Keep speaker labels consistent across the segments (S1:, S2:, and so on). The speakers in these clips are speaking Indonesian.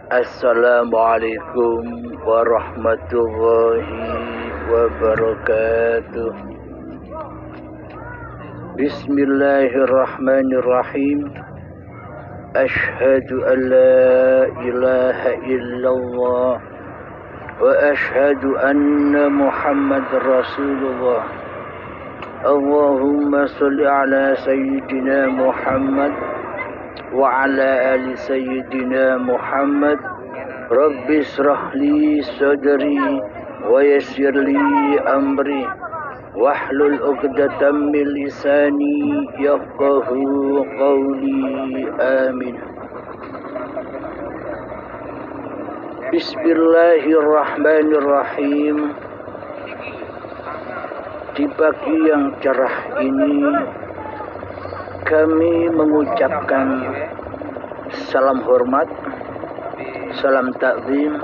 S1: Assalamualaikum warahmatullahi wabarakatuh. Bismillahirrahmanirrahim. Ashhadu an la ilaha illallah wa ashhadu anna Muhammadar Rasulullah. Allahumma salli ala sayyidina Muhammad wa ala ali sayyidina Muhammad. Rabbi israh li sadri wa yassir li amri wahlul 'uqdatam min lisani yafqahu qawli. Amin. Bismillahirrahmanirrahim. Di pagi yang cerah ini kami mengucapkan salam hormat, salam takzim,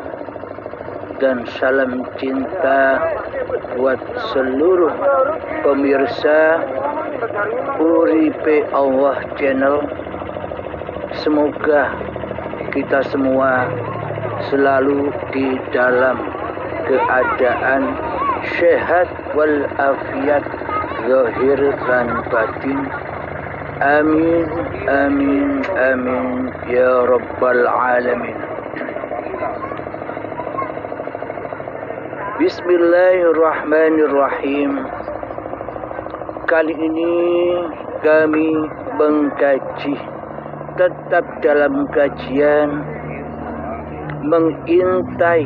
S1: dan salam cinta buat seluruh pemirsa Uripe Allah Channel. Semoga kita semua selalu di dalam keadaan sehat walafiat zahir dan batin. Amin, amin, amin ya rabbal alamin. Bismillahirrahmanirrahim. Kali ini kami mengkaji, tetap dalam kajian mengintai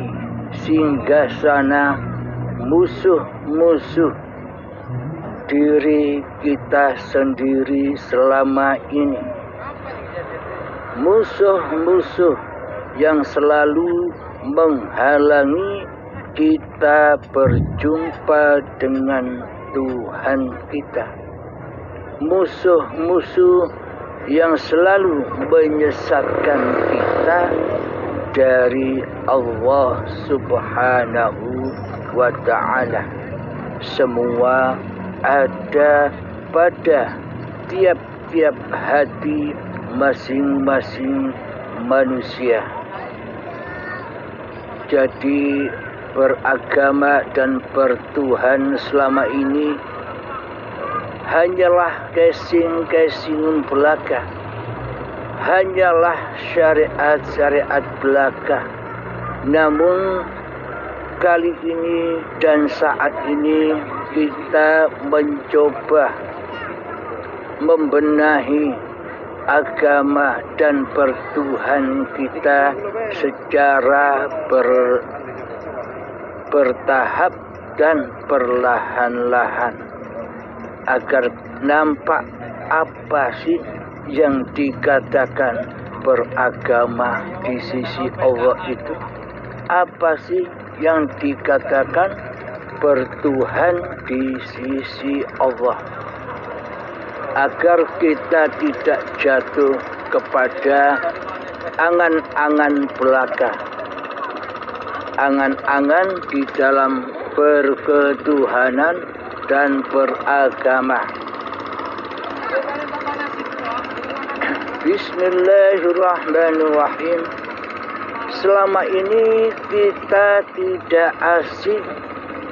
S1: singgasana musuh-musuh diri kita sendiri selama ini. Musuh-musuh yang selalu menghalangi kita berjumpa dengan Tuhan kita. Musuh-musuh yang selalu menyesatkan kita dari Allah Subhanahu wa ta'ala. Semua ada pada tiap-tiap hati masing-masing manusia. Jadi beragama dan bertuhan selama ini hanyalah casing-casing belaka, hanyalah syariat-syariat belaka. Namun kali ini dan saat ini kita mencoba membenahi agama dan bertuhan kita secara bertahap dan perlahan-lahan, agar nampak apa sih yang dikatakan beragama di sisi Allah itu, apa sih yang dikatakan bertuhan di sisi Allah, agar kita tidak jatuh kepada angan-angan belaka, angan-angan di dalam berketuhanan dan beragama. Bismillahirrahmanirrahim. Selama ini kita tidak asik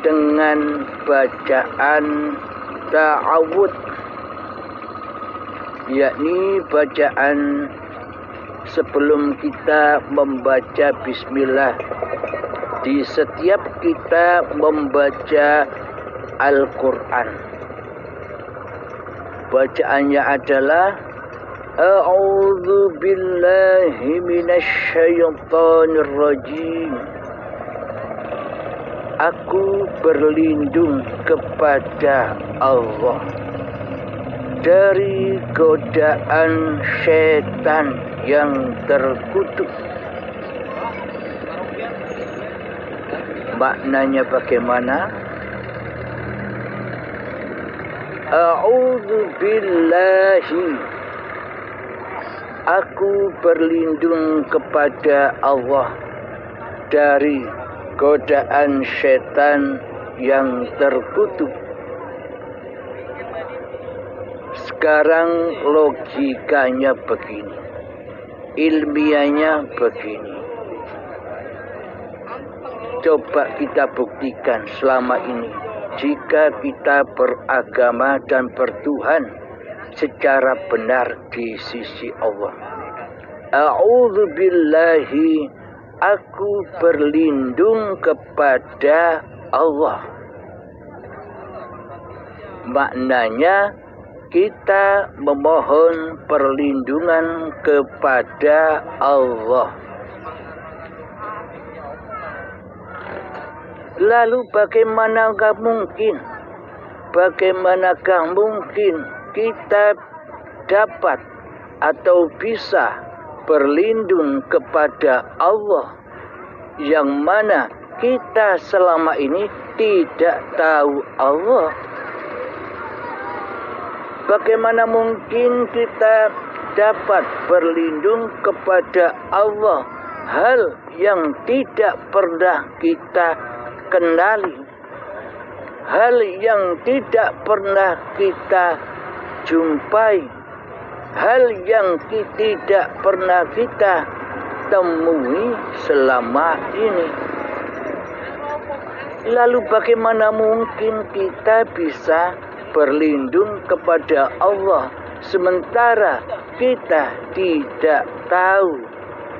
S1: dengan bacaan ta'awud, yakni bacaan sebelum kita membaca bismillah. Di setiap kita membaca Al-Quran, bacaannya adalah A'udzu billahi minasyaitonir rajim. Aku berlindung kepada Allah dari godaan setan yang terkutuk. Maknanya bagaimana? A'udzu billahi, aku berlindung kepada Allah dari godaan setan yang terkutuk. Sekarang logikanya begini, ilmiahnya begini. Coba kita buktikan selama ini. Jika kita beragama dan bertuhan secara benar di sisi Allah. A'udzubillahi, aku berlindung kepada Allah. Maknanya kita memohon perlindungan kepada Allah. Lalu bagaimanakah mungkin kita dapat atau bisa berlindung kepada Allah yang mana kita selama ini tidak tahu Allah? Bagaimana mungkin kita dapat berlindung kepada Allah hal yang tidak pernah kita kenali, hal yang tidak pernah kita jumpai, hal yang tidak pernah kita temui selama ini. Lalu bagaimana mungkin kita bisa berlindung kepada Allah sementara kita tidak tahu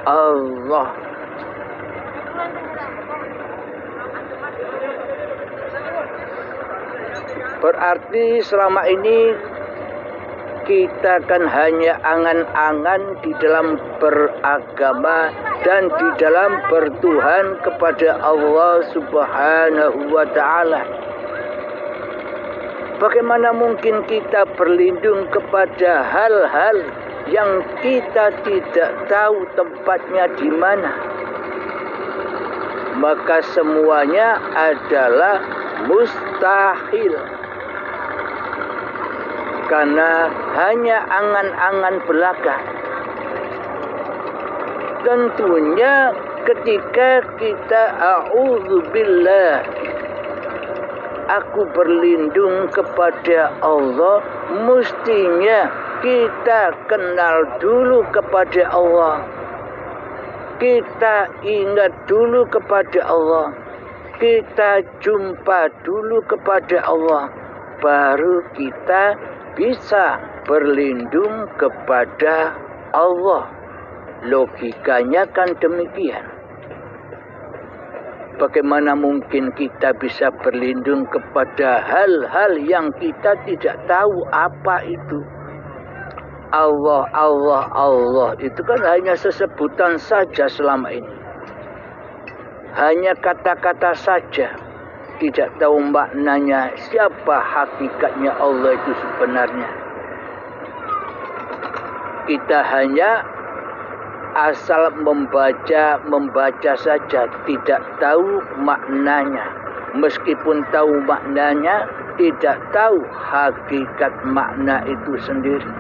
S1: Allah? Berarti selama ini kita kan hanya angan-angan di dalam beragama dan di dalam bertuhan kepada Allah Subhanahu wa ta'ala. Bagaimana mungkin kita berlindung kepada hal-hal yang kita tidak tahu tempatnya di mana? Maka semuanya adalah mustahil. Karena hanya angan-angan belaka. Tentunya ketika kita a'udzubillah, aku berlindung kepada Allah, mestinya kita kenal dulu kepada Allah. Kita ingat dulu kepada Allah. Kita jumpa dulu kepada Allah. Baru kita bisa berlindung kepada Allah. Logikanya kan demikian. Bagaimana mungkin kita bisa berlindung kepada hal-hal yang kita tidak tahu apa itu? Allah, Allah, Allah itu kan hanya sesebutan saja selama ini. Hanya kata-kata saja. Tidak tahu maknanya, siapa hakikatnya Allah itu sebenarnya. Kita hanya asal membaca saja, tidak tahu maknanya. Meskipun tahu maknanya, tidak tahu hakikat makna itu sendiri.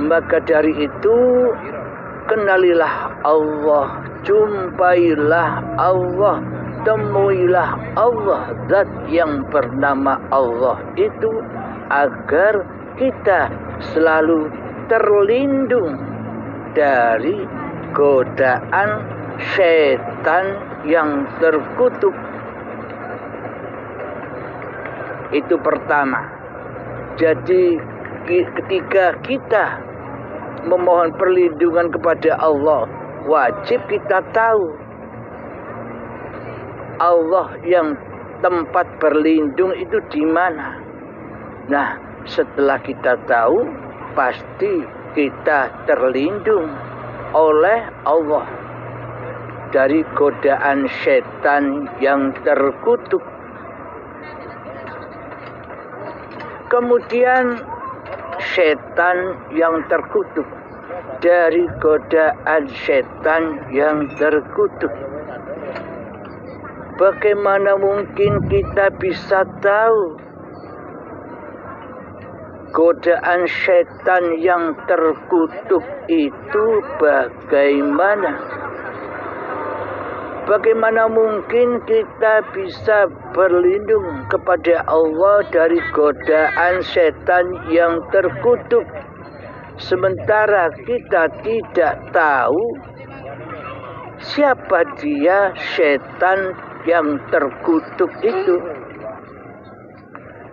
S1: Maka dari itu, kenalilah Allah, jumpailah Allah, temuilah Allah, zat yang bernama Allah itu, agar kita selalu terlindung dari godaan setan yang terkutuk. Itu pertama. Jadi ketika kita memohon perlindungan kepada Allah, wajib kita tahu Allah yang tempat berlindung itu di mana. Nah, setelah kita tahu, pasti kita terlindung oleh Allah dari godaan setan yang terkutuk. Kemudian setan yang terkutuk, dari godaan setan yang terkutuk. Bagaimana mungkin kita bisa tahu godaan setan yang terkutuk itu bagaimana? Bagaimana mungkin kita bisa berlindung kepada Allah dari godaan setan yang terkutuk, sementara kita tidak tahu Siapa dia setan yang terkutuk itu?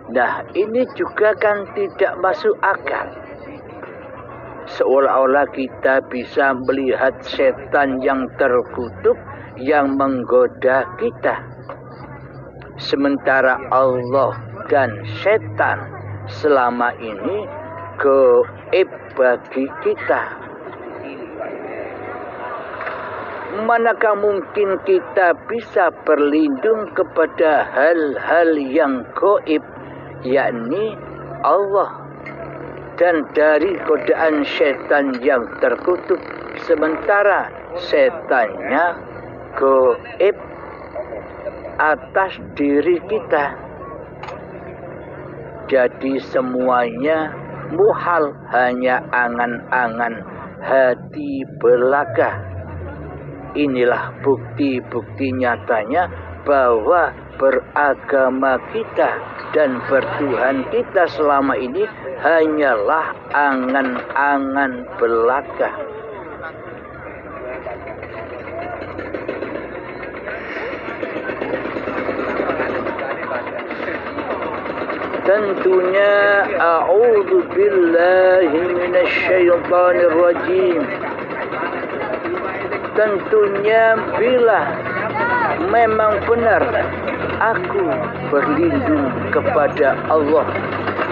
S1: Nah, ini juga kan tidak masuk akal. Seolah-olah kita bisa melihat setan yang terkutuk yang menggoda kita. Sementara Allah dan setan selama ini gaib bagi kita. Manakah mungkin kita bisa berlindung kepada hal-hal yang gaib, yakni Allah, dan dari godaan setan yang terkutuk, sementara setannya gaib atas diri kita. Jadi semuanya muhal, hanya angan-angan hati belaka. Inilah bukti-bukti nyatanya bahwa beragama kita dan bertuhan kita selama ini hanyalah angan-angan belaka. Tentunya a'udzu billahi minasyaitonir rajim. Tentunya bila memang benar aku berlindung kepada Allah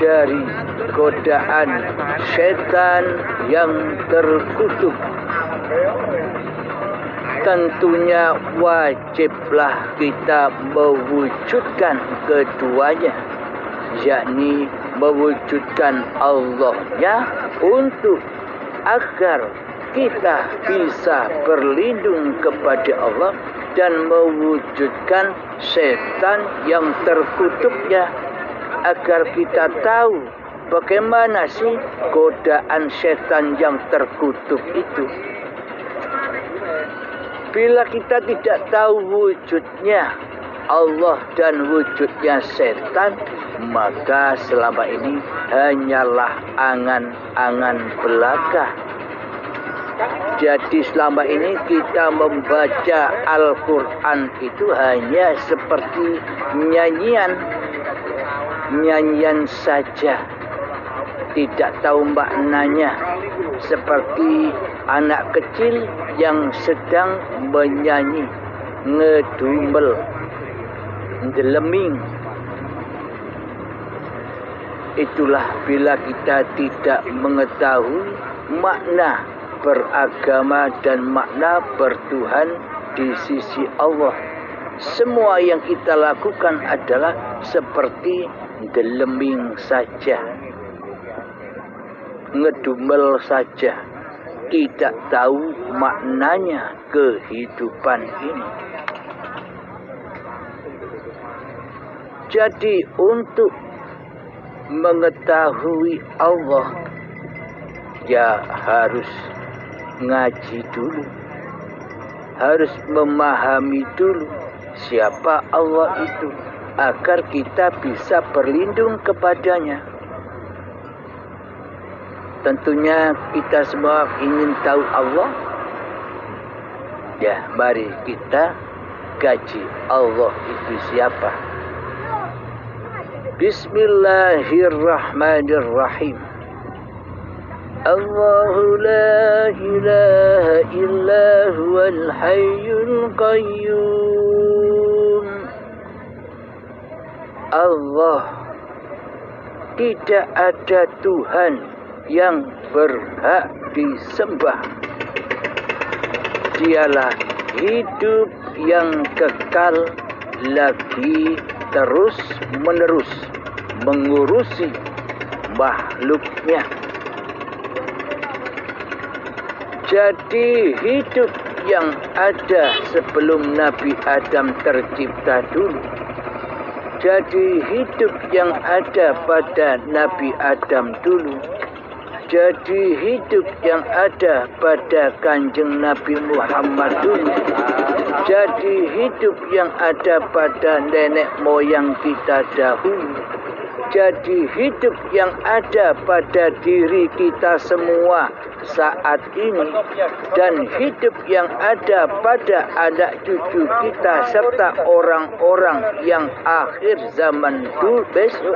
S1: dari godaan setan yang terkutuk, tentunya wajiblah kita mewujudkan keduanya, yakni mewujudkan Allahnya untuk agar kita bisa berlindung kepada Allah dan mewujudkan setan yang terkutuknya, agar kita tahu bagaimana sih godaan setan yang terkutuk itu. Bila kita tidak tahu wujudnya Allah dan wujudnya setan, maka selama ini hanyalah angan-angan belaka. Jadi selama ini kita membaca Al-Quran itu hanya seperti nyanyian saja, tidak tahu maknanya, seperti anak kecil yang sedang menyanyi, ngedumel, ndeleming. Itulah bila kita tidak mengetahui makna beragama dan makna bertuhan di sisi Allah. Semua yang kita lakukan adalah seperti ndeleming saja, ngedumel saja, tidak tahu maknanya kehidupan ini. Jadi untuk mengetahui Allah, ya harus ngaji dulu, harus memahami dulu siapa Allah itu, agar kita bisa berlindung kepadanya. Tentunya kita semua ingin tahu Allah. Ya, mari kita kaji Allah itu siapa. Bismillahirrahmanirrahim. Allahu la ilaha illa huwal hayyul qayyum. Allah, tidak ada Tuhan yang berhak disembah. Dialah hidup yang kekal, lagi terus menerus mengurusi makhluknya. Jadi hidup yang ada sebelum Nabi Adam tercipta dulu. Jadi hidup yang ada pada Nabi Adam dulu. Jadi hidup yang ada pada Kanjeng Nabi Muhammad dulu. Jadi hidup yang ada pada nenek moyang kita dahulu. Jadi hidup yang ada pada diri kita semua saat ini dan hidup yang ada pada anak cucu kita serta orang-orang yang akhir zaman dulu besok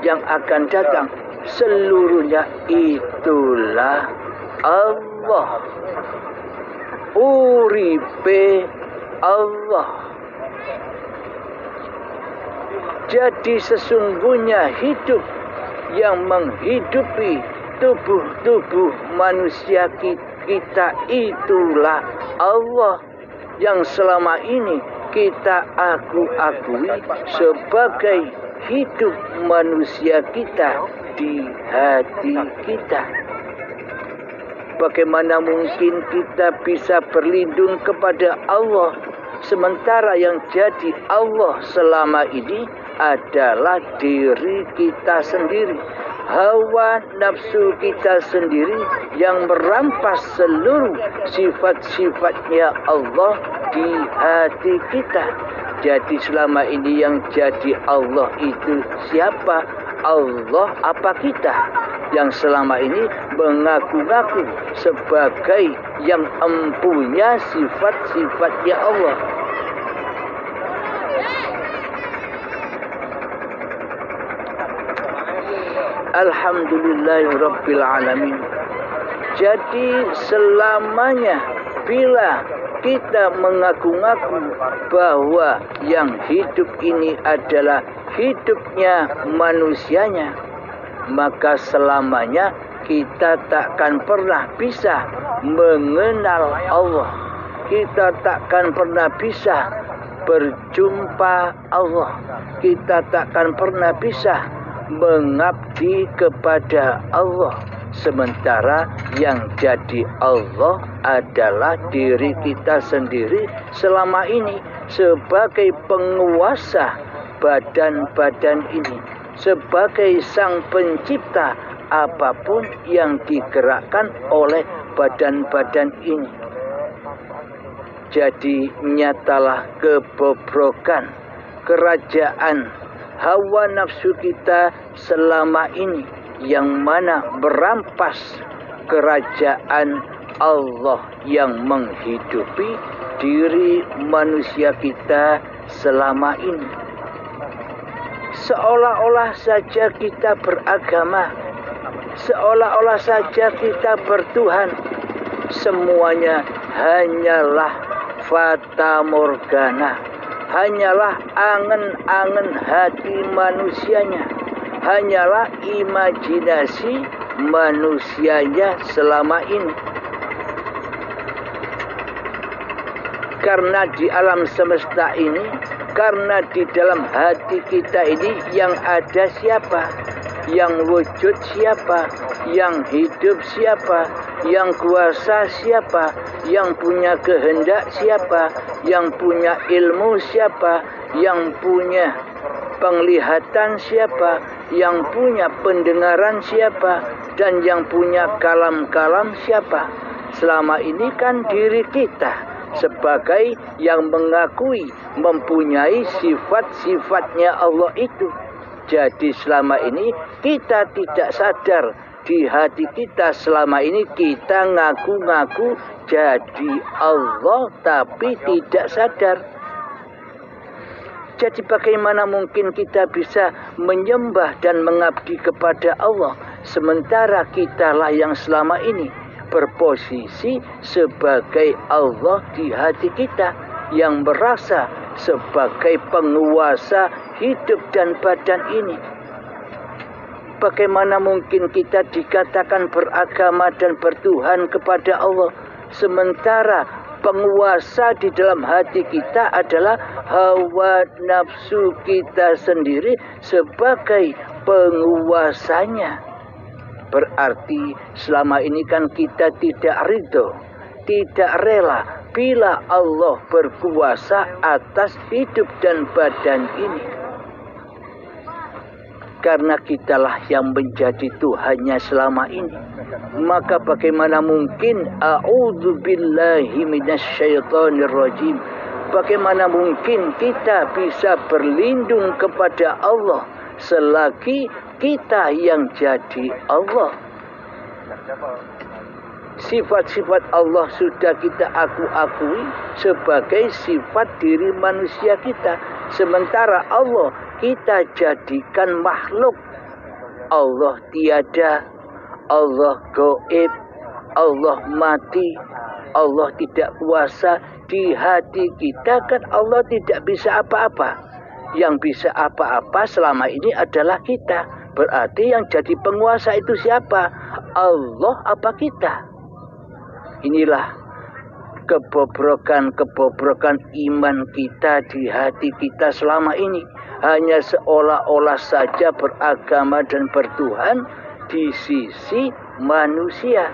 S1: yang akan datang, seluruhnya itulah Allah. Uripe Allah. Jadi sesungguhnya hidup yang menghidupi tubuh-tubuh manusia kita itulah Allah yang selama ini kita akui sebagai hidup manusia kita di hati kita. Bagaimana mungkin kita bisa berlindung kepada Allah sementara yang jadi Allah selama ini adalah diri kita sendiri, hawa nafsu kita sendiri yang merampas seluruh sifat-sifatnya Allah di hati kita. Jadi selama ini yang jadi Allah itu siapa? Allah apa kita? Yang selama ini mengaku-ngaku sebagai yang empunya sifat-sifatnya Allah. Alhamdulillahirabbil alamin. Jadi selamanya bila kita mengaku-ngaku bahwa yang hidup ini adalah hidupnya manusianya, maka selamanya kita takkan pernah bisa mengenal Allah. Kita takkan pernah bisa berjumpa Allah. Kita takkan pernah bisa mengabdi kepada Allah. Sementara yang jadi Allah adalah diri kita sendiri selama ini sebagai penguasa badan-badan ini, sebagai sang pencipta apapun yang digerakkan oleh badan-badan ini. Jadi nyatalah kebobrokan kerajaan hawa nafsu kita selama ini yang mana merampas kerajaan Allah yang menghidupi diri manusia kita selama ini. Seolah-olah saja kita beragama, seolah-olah saja kita bertuhan, semuanya hanyalah fata morgana, hanyalah angan-angan hati manusianya, hanyalah imajinasi manusianya selama ini. Karena di alam semesta ini, karena di dalam hati kita ini yang ada siapa? Yang wujud siapa? Yang hidup siapa? Yang kuasa siapa? Yang punya kehendak siapa? Yang punya ilmu siapa? Yang punya penglihatan siapa? Yang punya pendengaran siapa? Dan yang punya kalam-kalam siapa? Selama ini kan diri kita sebagai yang mengakui mempunyai sifat-sifatnya Allah itu. Jadi selama ini kita tidak sadar, di hati kita selama ini kita ngaku-ngaku jadi Allah tapi tidak sadar. Jadi bagaimana mungkin kita bisa menyembah dan mengabdi kepada Allah sementara kitalah yang selama ini berposisi sebagai Allah di hati kita yang merasa sebagai penguasa hidup dan badan ini. Bagaimana mungkin kita dikatakan beragama dan bertuhan kepada Allah sementara penguasa di dalam hati kita adalah hawa nafsu kita sendiri sebagai penguasanya. Berarti selama ini kan kita tidak ridho, tidak rela bila Allah berkuasa atas hidup dan badan ini. Karena kitalah yang menjadi Tuhannya selama ini. Maka bagaimana mungkin a'udzubillahi minasyaitonirrajim, bagaimana mungkin kita bisa berlindung kepada Allah selagi kita yang jadi Allah. Sifat-sifat Allah sudah kita akui sebagai sifat diri manusia kita. Sementara Allah kita jadikan makhluk. Allah tiada, Allah gaib, Allah mati, Allah tidak kuasa. Di hati kita kan Allah tidak bisa apa-apa. Yang bisa apa-apa selama ini adalah kita. Berarti yang jadi penguasa itu siapa? Allah apa kita? Inilah kebobrokan iman kita di hati kita selama ini. Hanya seolah-olah saja beragama dan bertuhan di sisi manusia,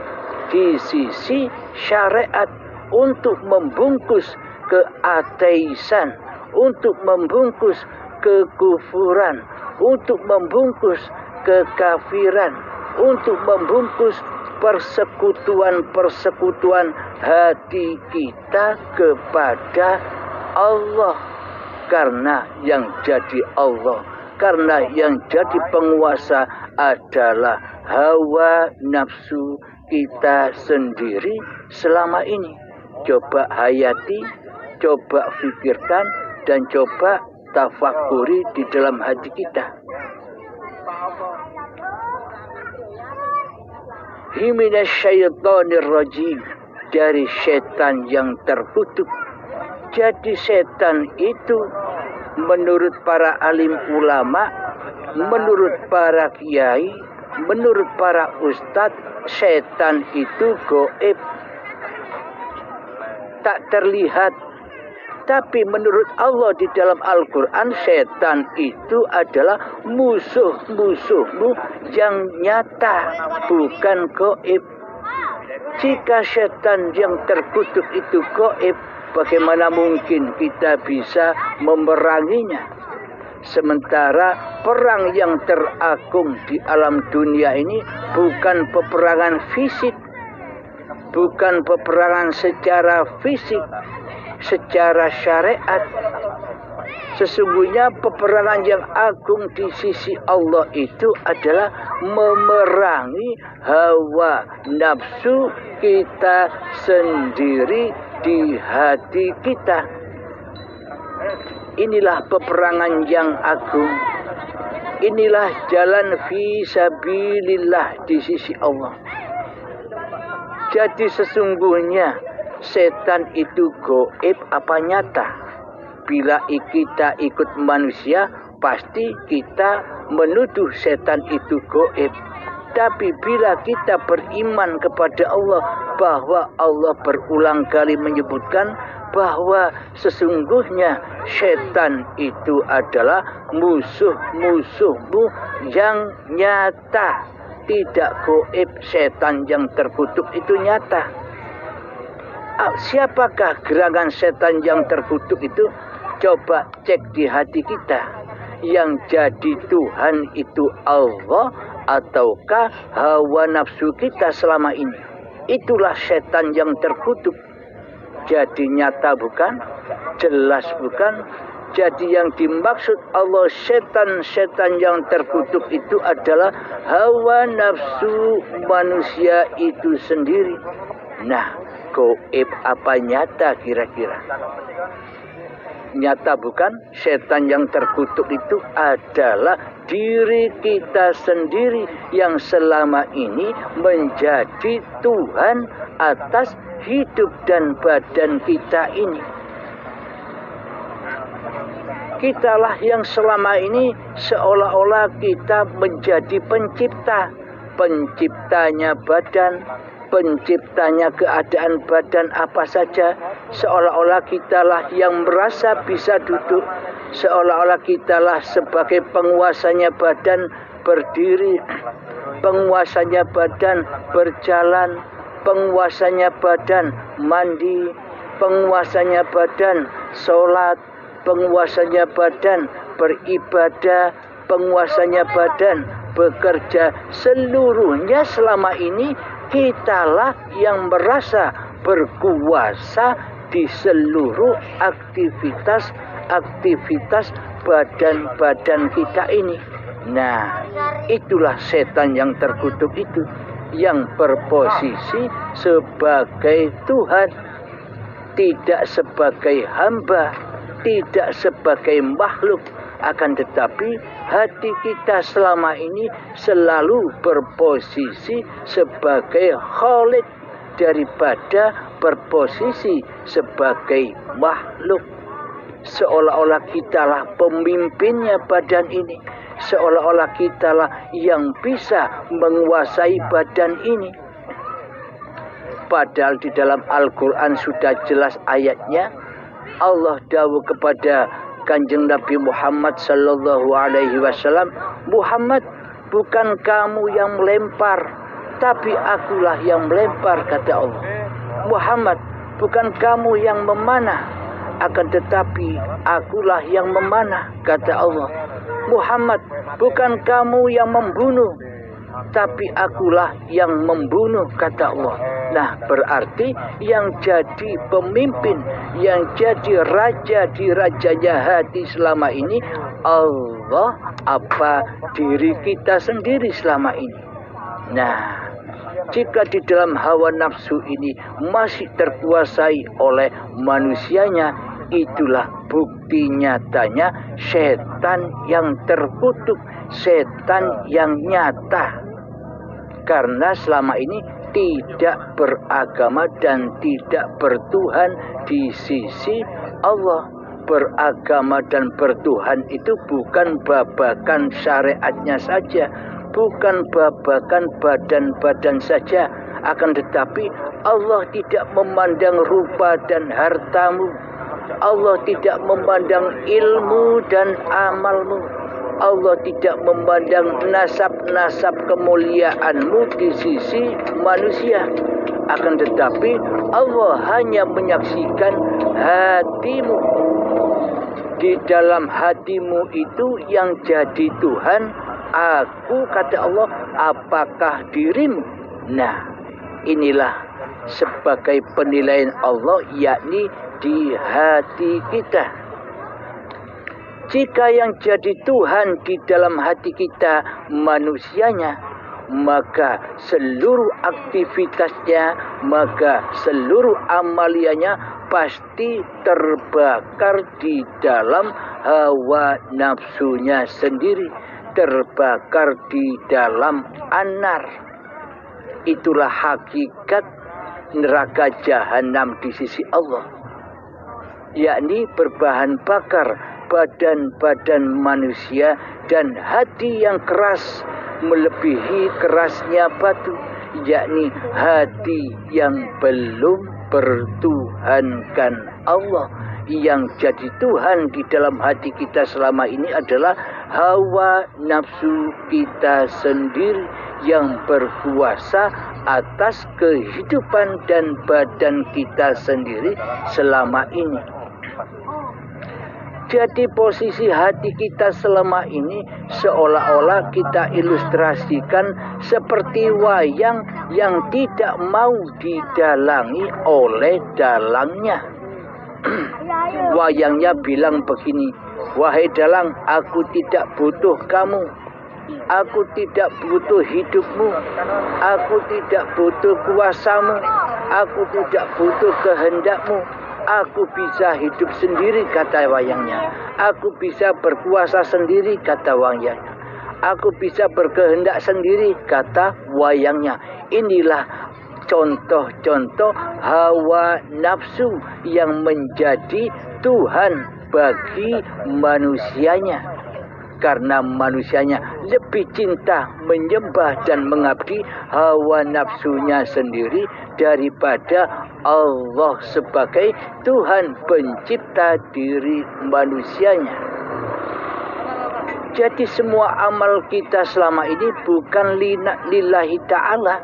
S1: di sisi syariat, untuk membungkus keateisan, untuk membungkus kekufuran, untuk membungkus kekafiran, untuk membungkus persekutuan-persekutuan hati kita kepada Allah. Karena yang jadi Allah, karena yang jadi penguasa adalah hawa nafsu kita sendiri selama ini. Coba hayati, coba fikirkan, dan coba tafakuri di dalam hati kita. Minasyaitonir rajim, dari setan yang terkutuk. Jadi setan itu menurut para alim ulama, menurut para kiai, menurut para ustadz, setan itu gaib, tak terlihat. Tapi menurut Allah di dalam Al-Quran, setan itu adalah musuh-musuhmu yang nyata, bukan gaib. Jika setan yang terkutuk itu gaib, bagaimana mungkin kita bisa memeranginya? Sementara perang yang teragung di alam dunia ini bukan peperangan fisik, bukan peperangan secara fisik, secara syariat. Sesungguhnya peperangan yang agung di sisi Allah itu adalah memerangi hawa nafsu kita sendiri di hati kita. Inilah peperangan yang agung. Inilah jalan fisabilillah di sisi Allah. Jadi sesungguhnya setan itu gaib apa nyata? Bila kita ikut manusia, pasti kita menuduh setan itu gaib. Tapi bila kita beriman kepada Allah, bahwa Allah berulang kali menyebutkan bahwa sesungguhnya setan itu adalah musuh-musuhmu yang nyata, tidak gaib. Setan yang terkutuk itu nyata. Siapakah gerangan setan yang terkutuk itu? Coba cek di hati kita. Yang jadi Tuhan itu Allah ataukah hawa nafsu kita selama ini? Itulah setan yang terkutuk. Jadi nyata bukan? Jelas bukan? Jadi yang dimaksud Allah setan-setan yang terkutuk itu adalah hawa nafsu manusia itu sendiri. Nah, gaib apa nyata kira-kira? Nyata bukan? Setan yang terkutuk itu adalah diri kita sendiri yang selama ini menjadi Tuhan atas hidup dan badan kita ini. Kitalah yang selama ini seolah-olah kita menjadi pencipta. Penciptanya badan, penciptanya keadaan badan apa saja. Seolah-olah kitalah yang merasa bisa duduk. Seolah-olah kitalah sebagai penguasanya badan berdiri, penguasanya badan berjalan, penguasanya badan mandi, penguasanya badan sholat, penguasanya badan beribadah, penguasanya badan bekerja. Seluruhnya selama ini kitalah yang merasa berkuasa di seluruh aktivitas badan-badan kita ini. Nah, itulah setan yang terkutuk itu. yang berposisi sebagai Tuhan, tidak sebagai hamba, tidak sebagai makhluk. Akan tetapi hati kita selama ini selalu berposisi sebagai Khalik daripada berposisi sebagai makhluk. Seolah-olah kitalah pemimpinnya badan ini, seolah-olah kitalah yang bisa menguasai badan ini. Padahal di dalam Al-Quran sudah jelas ayatnya. Allah dawuh kepada Kanjeng Nabi Muhammad sallallahu alaihi wasallam, Muhammad, bukan kamu yang melempar, tapi akulah yang melempar, kata Allah. Muhammad, bukan kamu yang memanah, akan tetapi akulah yang memanah, kata Allah. Muhammad, bukan kamu yang membunuh, tapi akulah yang membunuh, kata Allah. Nah, berarti yang jadi pemimpin, yang jadi raja di rajanya hati selama ini Allah, apa diri kita sendiri selama ini. Nah, jika di dalam hawa nafsu ini masih terkuasai oleh manusianya, itulah bukti nyatanya setan yang terkutuk, setan yang nyata. Karena selama ini tidak beragama dan tidak bertuhan di sisi Allah. Beragama dan bertuhan itu bukan babakan syariatnya saja, bukan babakan badan-badan saja, akan tetapi Allah tidak memandang rupa dan hartamu, Allah tidak memandang ilmu dan amalmu, Allah tidak memandang nasab-nasab kemuliaanmu di sisi manusia. Akan tetapi Allah hanya menyaksikan hatimu. Di dalam hatimu itu yang jadi Tuhan, aku, kata Allah, apakah dirimu? Nah, inilah sebagai penilaian Allah, yakni di hati kita. Jika yang jadi Tuhan di dalam hati kita manusianya, maka seluruh aktivitasnya, maka seluruh amaliannya pasti terbakar di dalam hawa nafsunya sendiri, terbakar di dalam anar. Itulah hakikat neraka jahanam di sisi Allah, yakni berbahan bakar badan-badan manusia dan hati yang keras melebihi kerasnya batu, yakni hati yang belum bertuhankan Allah. Yang jadi Tuhan di dalam hati kita selama ini adalah hawa nafsu kita sendiri yang berkuasa atas kehidupan dan badan kita sendiri selama ini. Jadi posisi hati kita selama ini seolah-olah kita ilustrasikan seperti wayang yang tidak mau didalangi oleh dalangnya. Wayangnya bilang begini, wahai dalang, aku tidak butuh kamu, aku tidak butuh hidupmu, aku tidak butuh kuasamu, aku tidak butuh kehendakmu. Aku bisa hidup sendiri, kata wayangnya. Aku bisa berkuasa sendiri, kata wayangnya. Aku bisa berkehendak sendiri, kata wayangnya. Inilah contoh-contoh hawa nafsu yang menjadi Tuhan bagi manusianya. Karena manusianya lebih cinta menyembah dan mengabdi hawa nafsunya sendiri daripada Allah sebagai Tuhan pencipta diri manusianya. Jadi semua amal kita selama ini bukan lillahi ta'ala,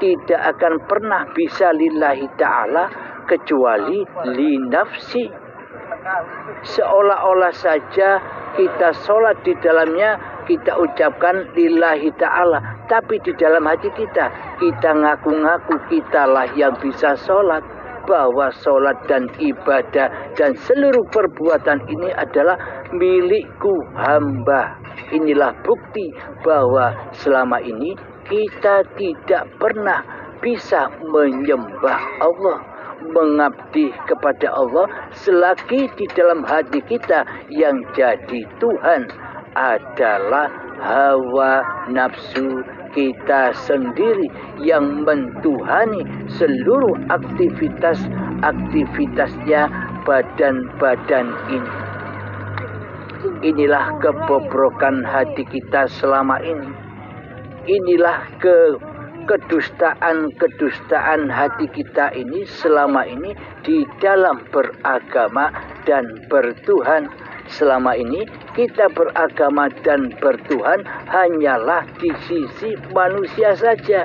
S1: tidak akan pernah bisa lillahi ta'ala kecuali li nafsi. Seolah-olah saja kita sholat di dalamnya, kita ucapkan lillahi ta'ala, tapi di dalam hati kita ngaku-ngaku kitalah yang bisa sholat, bahwa sholat dan ibadah dan seluruh perbuatan ini adalah milikku hamba. Inilah bukti bahwa selama ini kita tidak pernah bisa menyembah Allah, mengabdi kepada Allah selagi di dalam hati kita yang jadi Tuhan adalah hawa nafsu kita sendiri yang mentuhani seluruh aktivitasnya badan-badan ini. Inilah kebobrokan hati kita selama ini. Inilah kedustaan hati kita ini selama ini di dalam beragama dan bertuhan. Selama ini kita beragama dan bertuhan hanyalah di sisi manusia saja.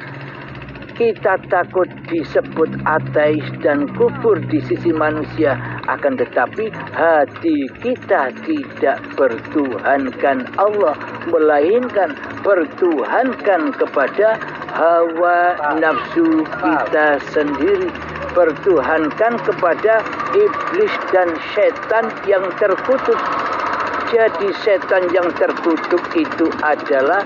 S1: Kita takut disebut ateis dan kufur di sisi manusia, akan tetapi hati kita tidak bertuhankan Allah, melainkan bertuhankan kepada hawa nafsu kita sendiri, bertuhankan kepada iblis dan setan yang terkutuk. Jadi setan yang terkutuk itu adalah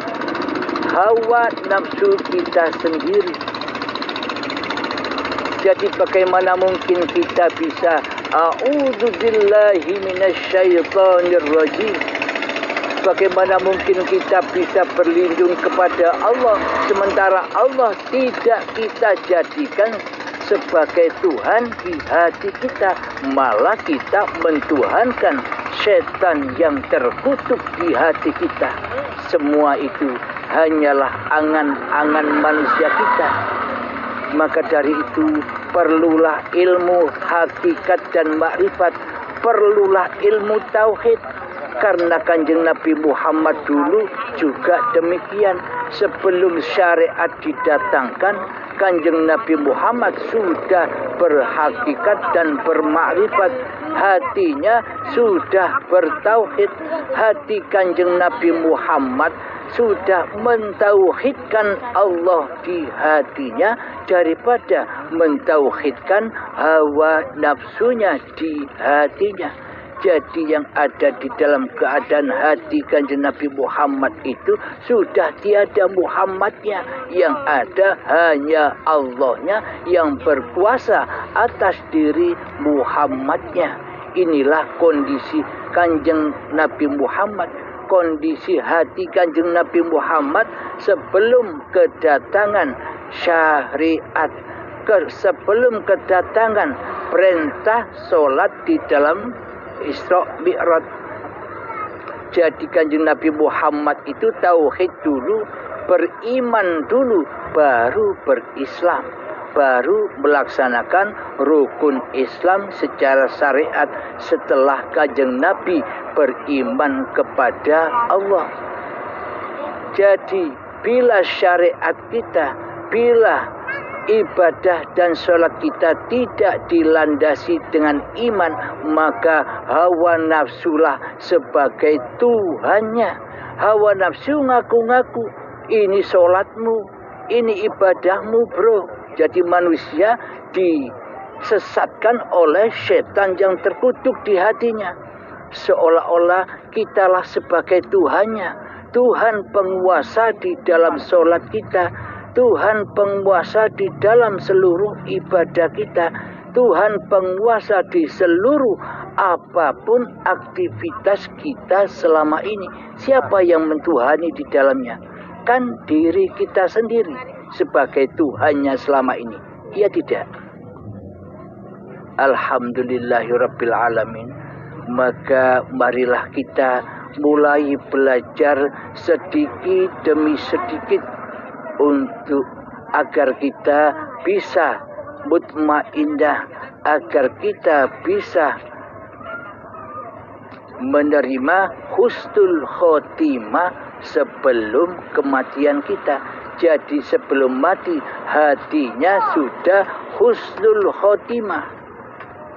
S1: hawa nafsu kita sendiri. Jadi bagaimana mungkin kita bisa a'udzubillahi minasyaitonirrajim? Bagaimana mungkin kita bisa berlindung kepada Allah sementara Allah tidak kita jadikan sebagai Tuhan di hati kita, malah kita mentuhankan setan yang terkutuk di hati kita. Semua itu hanyalah angan-angan manusia kita. Maka dari itu perlulah ilmu hakikat dan makrifat, perlulah ilmu tauhid. Karena Kanjeng Nabi Muhammad dulu juga demikian. Sebelum syariat didatangkan, Kanjeng Nabi Muhammad sudah berhakikat dan bermakrifat. Hatinya sudah bertauhid. Hati Kanjeng Nabi Muhammad sudah mentauhidkan Allah di hatinya daripada mentauhidkan hawa nafsunya di hatinya. Jadi yang ada di dalam keadaan hati Kanjeng Nabi Muhammad itu sudah tiada Muhammadnya. Yang ada hanya Allahnya yang berkuasa atas diri Muhammadnya. Inilah kondisi Kanjeng Nabi Muhammad. Kondisi hati Kanjeng Nabi Muhammad sebelum kedatangan syariat, sebelum kedatangan perintah sholat di dalam Isra Mi'raj. Jadi Kanjeng Nabi Muhammad itu tauhid dulu, beriman dulu, baru berislam, baru melaksanakan rukun Islam secara syariat setelah Kanjeng Nabi beriman kepada Allah. Jadi bila syariat kita, bila ibadah dan sholat kita tidak dilandasi dengan iman, maka hawa nafsulah sebagai Tuhannya. Hawa nafsu ngaku-ngaku, ini sholatmu, ini ibadahmu bro. Jadi manusia disesatkan oleh setan yang terkutuk di hatinya. Seolah-olah kitalah sebagai Tuhannya. Tuhan penguasa di dalam sholat kita, Tuhan penguasa di dalam seluruh ibadah kita, Tuhan penguasa di seluruh apapun aktivitas kita selama ini. Siapa yang mentuhani di dalamnya? Kan diri kita sendiri sebagai Tuhannya selama ini. Iya tidak? Alhamdulillahirabbil alamin. Maka marilah kita mulai belajar sedikit demi sedikit untuk agar kita bisa mutmainnah, agar kita bisa menerima husnul khotimah sebelum kematian kita. Jadi sebelum mati hatinya sudah husnul khotimah.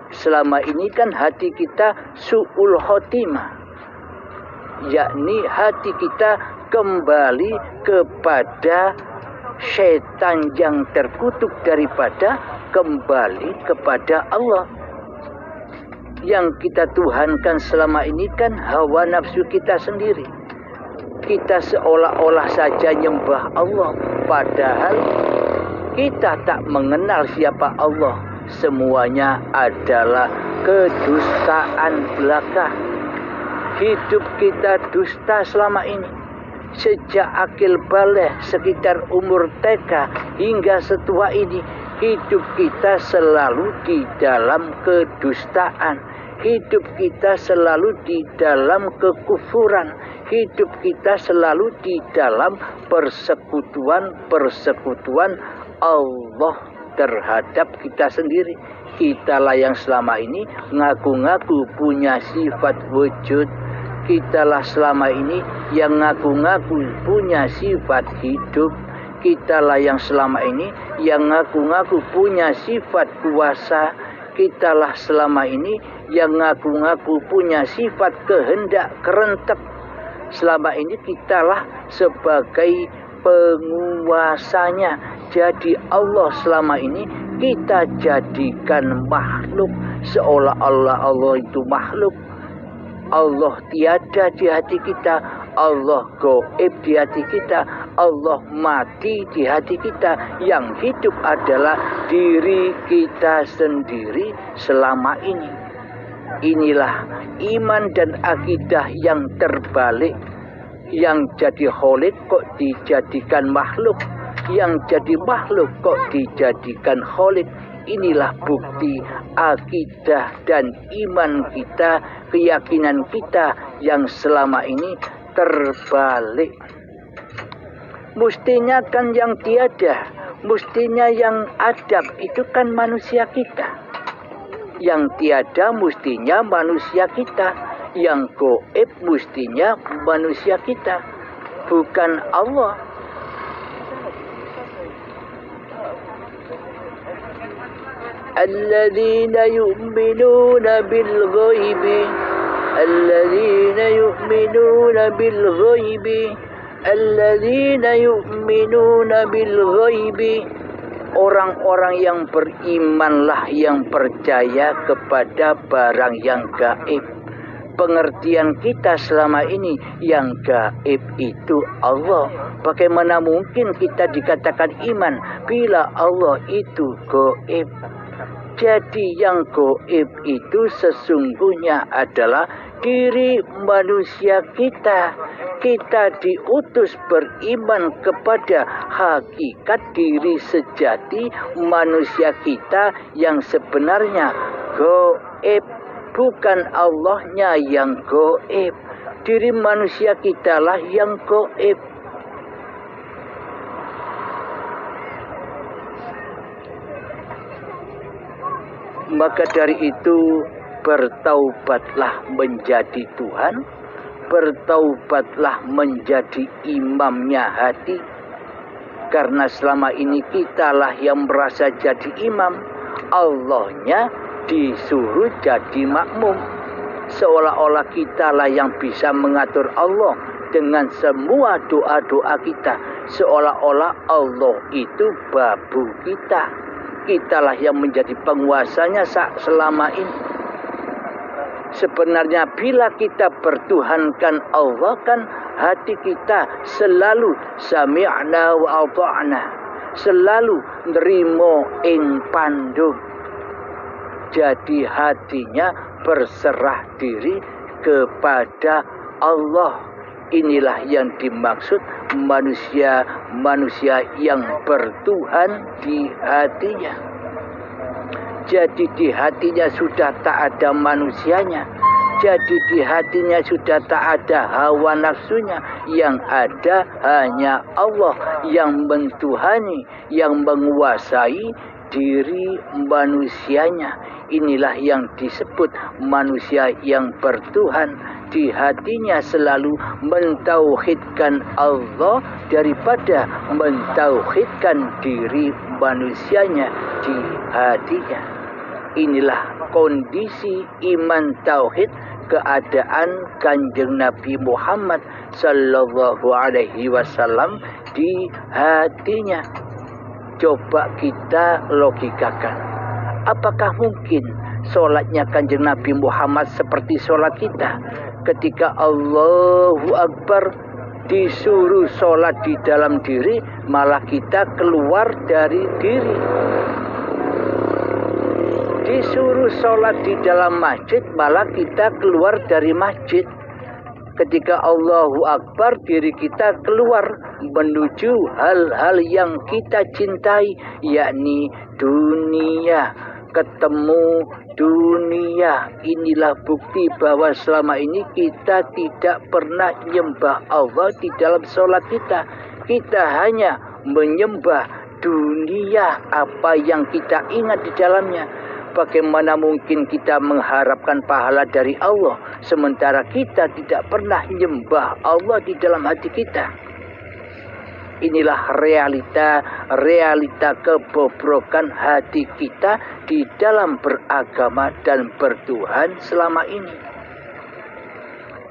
S1: Selama ini kan hati kita su'ul khotimah, yakni hati kita kembali kepada setan yang terkutuk daripada kembali kepada Allah. Yang kita tuhankan selama ini kan hawa nafsu kita sendiri. kita seolah-olah saja nyembah Allah, padahal kita tak mengenal siapa Allah. Semuanya adalah kedustaan belaka. Hidup kita dusta selama ini. Sejak akil balik sekitar umur TK hingga setua ini, hidup kita selalu di dalam kedustaan. Hidup kita selalu di dalam kekufuran. Hidup kita selalu di dalam persekutuan Allah terhadap kita sendiri. Kitalah yang selama ini ngaku-ngaku punya sifat wujud. Kitalah selama ini yang ngaku-ngaku punya sifat hidup. Kitalah yang selama ini yang ngaku-ngaku punya sifat kuasa. Kitalah selama ini yang ngaku-ngaku punya sifat kehendak kerentek. Selama ini kitalah sebagai penguasanya. Jadi Allah selama ini kita jadikan makhluk, seolah-olah Allah itu makhluk. Allah tiada di hati kita, Allah gaib di hati kita, Allah mati di hati kita. Yang hidup adalah diri kita sendiri selama ini. Inilah iman dan akidah yang terbalik. Yang jadi kholik kok dijadikan makhluk, yang jadi makhluk kok dijadikan kholik. Inilah bukti akidah dan iman kita, keyakinan kita yang selama ini terbalik. Mestinya kan yang tiada, mestinya yang adab itu kan manusia kita. Yang tiada mestinya manusia kita, yang gaib mestinya manusia kita, bukan Allah. Alladzina yu'minuna bil ghaibi, alladzina yu'minuna bil ghaibi, alladzina yu'minuna bil ghaibi. Orang-orang yang berimanlah yang percaya kepada barang yang gaib. Pengertian kita selama ini yang gaib itu Allah. Bagaimana mungkin kita dikatakan iman bila Allah itu gaib? Jadi yang gaib itu sesungguhnya adalah diri manusia kita. Kita diutus beriman kepada hakikat diri sejati manusia kita yang sebenarnya gaib. Bukan Allahnya yang gaib. Diri manusia kitalah yang gaib. Maka dari itu bertaubatlah menjadi Tuhan, bertaubatlah menjadi imamnya hati. Karena selama ini kitalah yang merasa jadi imam, Allahnya disuruh jadi makmum. Seolah-olah kitalah yang bisa mengatur Allah dengan semua doa-doa kita. Seolah-olah Allah itu babu kita. Kitalah yang menjadi penguasanya selama ini. Sebenarnya bila kita bertuhankan Allah kan hati kita selalu sami'na wa ata'na, selalu nerimo ing pandu. Jadi hatinya berserah diri kepada Allah. Inilah yang dimaksud manusia yang bertuhan di hatinya. Jadi di hatinya sudah tak ada manusianya. Jadi di hatinya sudah tak ada hawa nafsunya. Yang ada hanya Allah yang mentuhani, yang menguasai diri manusianya. Inilah yang disebut manusia yang bertuhan. Di hatinya selalu mentauhidkan Allah daripada mentauhidkan diri manusianya di hatinya. Inilah kondisi iman tauhid keadaan Kanjeng Nabi Muhammad sallallahu alaihi wasallam di hatinya. Coba kita logikakan. Apakah mungkin sholatnya Kanjeng Nabi Muhammad seperti sholat kita? Ketika Allahu Akbar, Disuruh sholat di dalam diri, malah kita keluar dari diri. Disuruh sholat di dalam masjid, malah kita keluar dari masjid. Ketika Allahu Akbar, diri kita keluar menuju hal-hal yang kita cintai, yakni dunia. Ketemu dunia. Inilah bukti bahwa selama ini kita tidak pernah menyembah Allah di dalam sholat kita. Kita hanya menyembah dunia, apa yang kita ingat di dalamnya. Bagaimana mungkin kita mengharapkan pahala dari Allah sementara kita tidak pernah menyembah Allah di dalam hati kita? Inilah realita kebobrokan hati kita di dalam beragama dan bertuhan selama ini.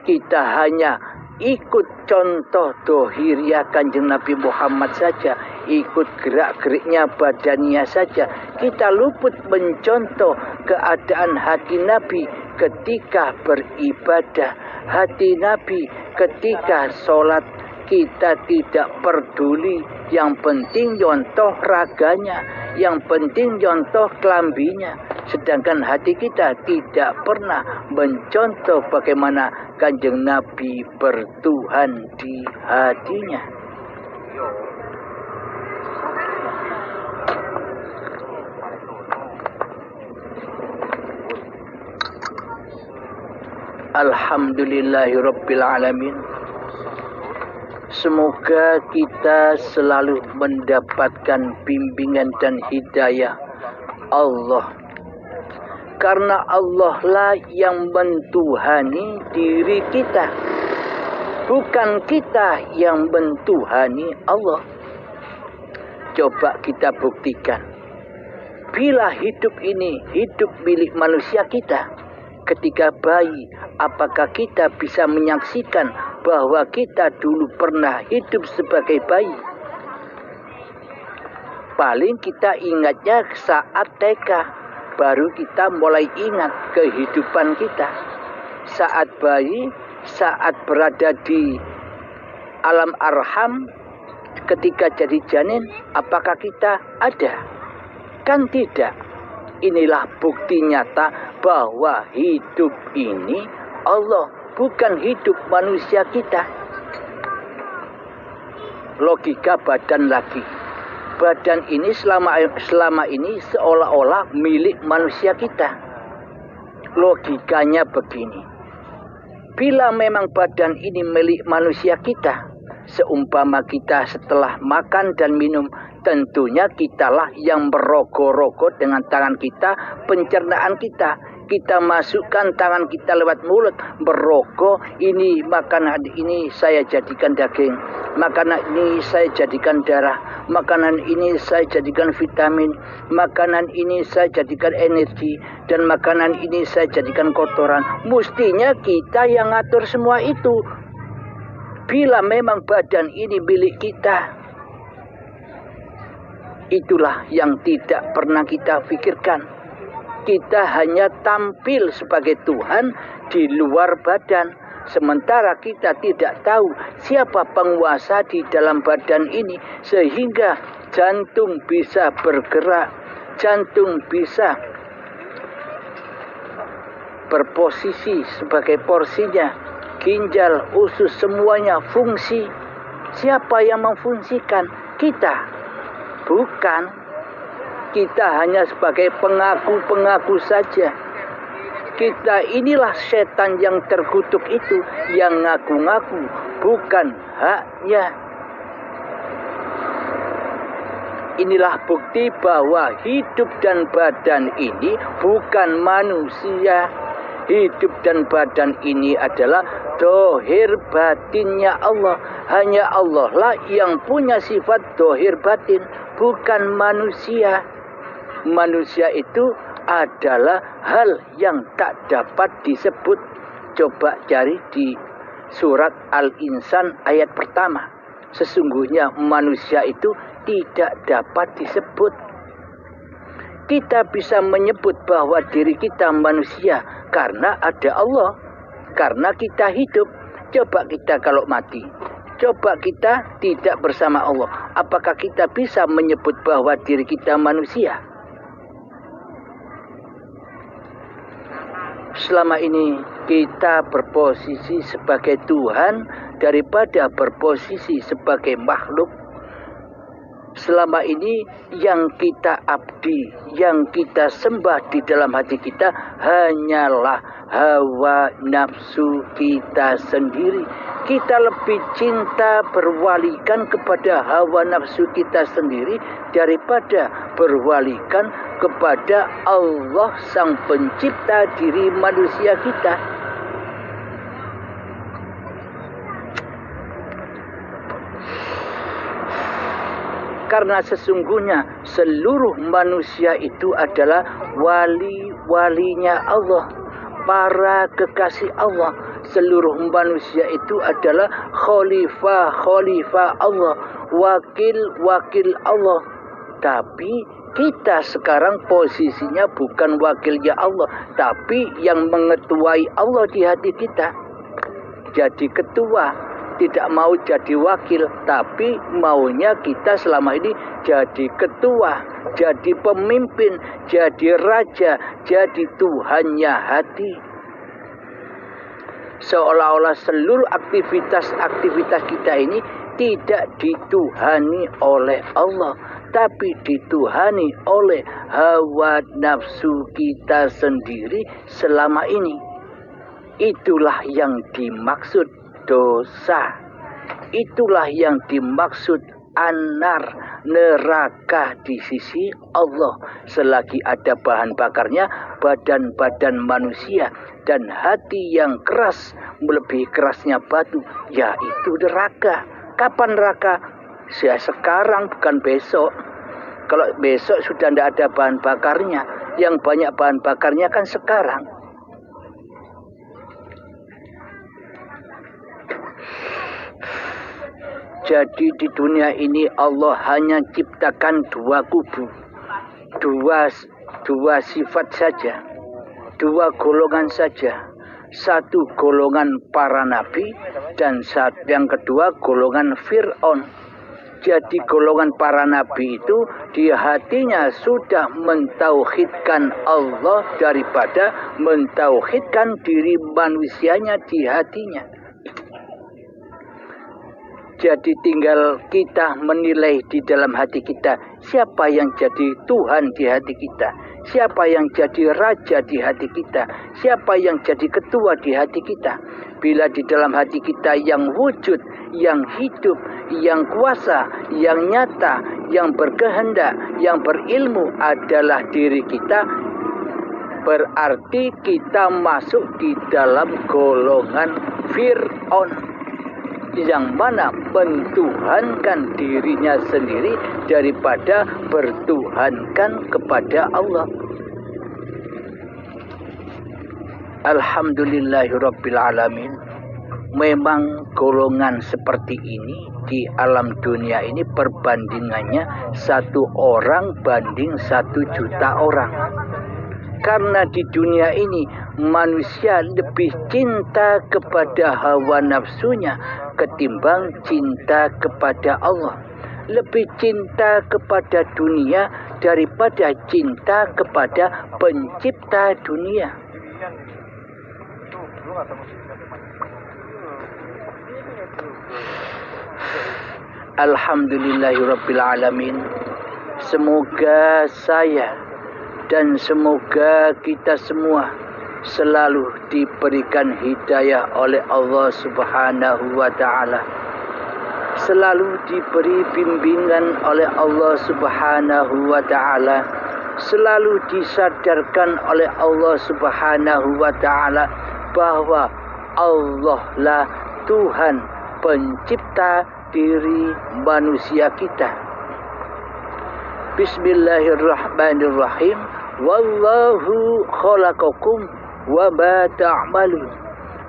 S1: Kita hanya ikut contoh dohiriyah Kanjeng Nabi Muhammad saja, ikut gerak-geriknya badannya saja. Kita luput mencontoh keadaan hati Nabi ketika beribadah, hati Nabi ketika sholat. Kita tidak peduli, yang penting contoh raganya, yang penting contoh kelambinya. Sedangkan hati kita tidak pernah mencontoh bagaimana Kanjeng Nabi bertuhan di hatinya. Alhamdulillahirabbil alamin. Semoga kita selalu mendapatkan bimbingan dan hidayah Allah. Karena Allah lah yang mentuhani diri kita. Bukan kita yang mentuhani Allah. Coba kita buktikan. Bila hidup ini hidup milik manusia kita, ketika bayi, apakah kita bisa menyaksikan bahwa kita dulu pernah hidup sebagai bayi? Paling kita ingatnya saat TK, baru kita mulai ingat kehidupan kita. Saat bayi, saat berada di alam arham, ketika jadi janin, apakah kita ada? Kan tidak. Inilah bukti nyata bahwa hidup ini Allah, bukan hidup manusia kita. Logika badan lagi. Badan ini selama ini seolah-olah milik manusia kita. Logikanya begini. Bila memang badan ini milik manusia kita, seumpama kita setelah makan dan minum, tentunya kitalah yang merogoh-rogoh dengan tangan kita pencernaan kita. Kita masukkan tangan kita lewat mulut, merogoh, ini makanan ini saya jadikan daging, makanan ini saya jadikan darah, makanan ini saya jadikan vitamin, makanan ini saya jadikan energi, dan makanan ini saya jadikan kotoran. Mestinya kita yang ngatur semua itu. Bila memang badan ini milik kita, itulah yang tidak pernah kita pikirkan. Kita hanya tampil sebagai Tuhan di luar badan. Sementara kita tidak tahu siapa penguasa di dalam badan ini. Sehingga jantung bisa bergerak. Jantung bisa berposisi sebagai porsinya. Ginjal, usus, semuanya fungsi. Siapa yang memfungsikan? Kita. Bukan. Kita hanya sebagai pengaku-pengaku saja. Kita inilah setan yang terkutuk itu, yang ngaku-ngaku, bukan haknya. Inilah bukti bahwa hidup dan badan ini bukan manusia. Hidup dan badan ini adalah dohir batinnya Allah. Hanya Allah lah yang punya sifat dohir batin, bukan manusia. Manusia itu adalah hal yang tak dapat disebut. Coba cari di surat Al-Insan ayat pertama. Sesungguhnya manusia itu tidak dapat disebut. Kita bisa menyebut bahwa diri kita manusia karena ada Allah. Karena kita hidup. Coba kita kalau mati, Coba kita tidak bersama Allah, apakah kita bisa menyebut bahwa diri kita manusia? Selama ini kita berposisi sebagai Tuhan daripada berposisi sebagai makhluk. Selama ini yang kita abdi, yang kita sembah di dalam hati kita hanyalah hawa nafsu kita sendiri. Kita lebih cinta berwalikan kepada hawa nafsu kita sendiri daripada berwalikan kepada Allah Sang Pencipta diri manusia kita. Karena sesungguhnya seluruh manusia itu adalah wali-walinya Allah, para kekasih Allah. Seluruh manusia itu adalah khalifah-khalifah Allah, wakil-wakil Allah. Tapi kita sekarang posisinya bukan wakilnya Allah, tapi yang mengetuai Allah di hati kita. Jadi ketua, tidak mau jadi wakil, tapi maunya kita selama ini jadi ketua, jadi pemimpin, jadi raja, jadi Tuhannya hati. Seolah-olah seluruh aktivitas kita ini tidak dituhani oleh Allah, tapi dituhani oleh hawa nafsu kita sendiri selama ini. Itulah yang dimaksud dosa. Itulah yang dimaksud anar, neraka di sisi Allah. Selagi ada bahan bakarnya, badan-badan manusia dan hati yang keras, melebihi kerasnya batu, yaitu neraka. Kapan neraka? Ya sekarang, bukan besok. Kalau besok sudah tidak ada bahan bakarnya, yang banyak bahan bakarnya kan sekarang. Jadi di dunia ini Allah hanya ciptakan dua kubu, dua sifat saja, dua golongan saja. Satu golongan para nabi dan yang kedua golongan Fir'aun. Jadi golongan para nabi itu di hatinya sudah mentauhidkan Allah daripada mentauhidkan diri manusianya di hatinya. Jadi tinggal kita menilai di dalam hati kita, siapa yang jadi Tuhan di hati kita, siapa yang jadi raja di hati kita, siapa yang jadi ketua di hati kita. Bila di dalam hati kita yang wujud, yang hidup, yang kuasa, yang nyata, yang berkehendak, yang berilmu adalah diri kita, berarti kita masuk di dalam golongan Fir'aun, yang mana mentuhankan dirinya sendiri daripada bertuhankan kepada Allah. Alhamdulillahirrabbilalamin. Memang golongan seperti ini di alam dunia ini perbandingannya 1 orang banding 1 juta orang. Karena di dunia ini manusia lebih cinta kepada hawa nafsunya ketimbang cinta kepada Allah. Lebih cinta kepada dunia daripada cinta kepada pencipta dunia. Alhamdulillahirrabbilalamin. Semoga saya dan semoga kita semua selalu diberikan hidayah oleh Allah Subhanahu wa ta'ala. Selalu diberi bimbingan oleh Allah Subhanahu wa ta'ala. Selalu disadarkan oleh Allah Subhanahu wa ta'ala bahwa Allah lah Tuhan pencipta diri manusia kita. Bismillahirrahmanirrahim. Wallahu khalaqakum wa ma ta'malun.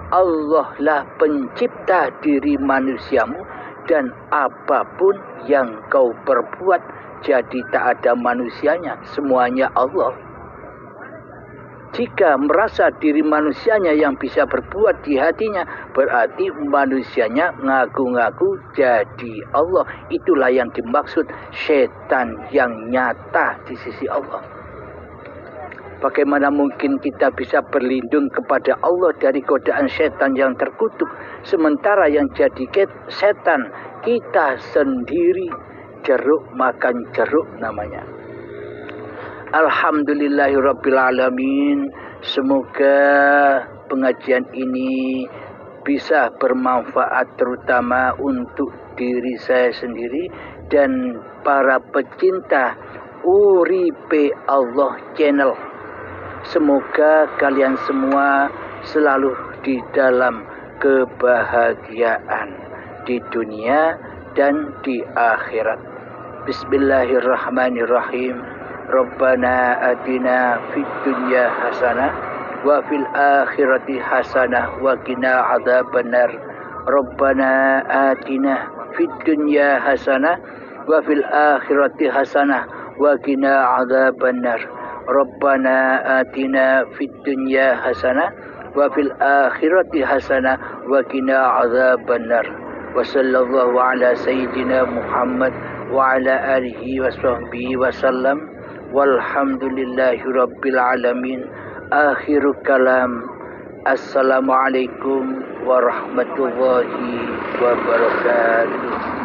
S1: Allah lah pencipta diri manusiamu dan apapun yang kau perbuat. Jadi tak ada manusianya, semuanya Allah. Jika merasa diri manusianya yang bisa berbuat di hatinya, berarti manusianya ngaku-ngaku jadi Allah. Itulah yang dimaksud setan yang nyata di sisi Allah. Bagaimana mungkin kita bisa berlindung kepada Allah dari godaan setan yang terkutuk, sementara yang jadi setan kita sendiri? Jeruk makan jeruk namanya. Alhamdulillahirrabbilalamin. Semoga pengajian ini bisa bermanfaat terutama untuk diri saya sendiri dan para pecinta Uripe Allah Channel. Semoga kalian semua selalu di dalam kebahagiaan di dunia dan di akhirat. Bismillahirrahmanirrahim. Rabbana atina fid dunya hasanah wa fil akhirati hasanah wa qina adzabannar. Rabbana atina fid dunya hasanah wa fil akhirati hasanah wa qina adzabannar. Rabbana atina fid dunya hasanah wa fil akhirati hasanah wa qina adzabannar. Wa sallallahu ala sayyidina Muhammad wa ala alihi wa sahbihi wa sallam. Walhamdulillahi rabbil alamin. Akhiru kalam. Assalamualaikum warahmatullahi wabarakatuh.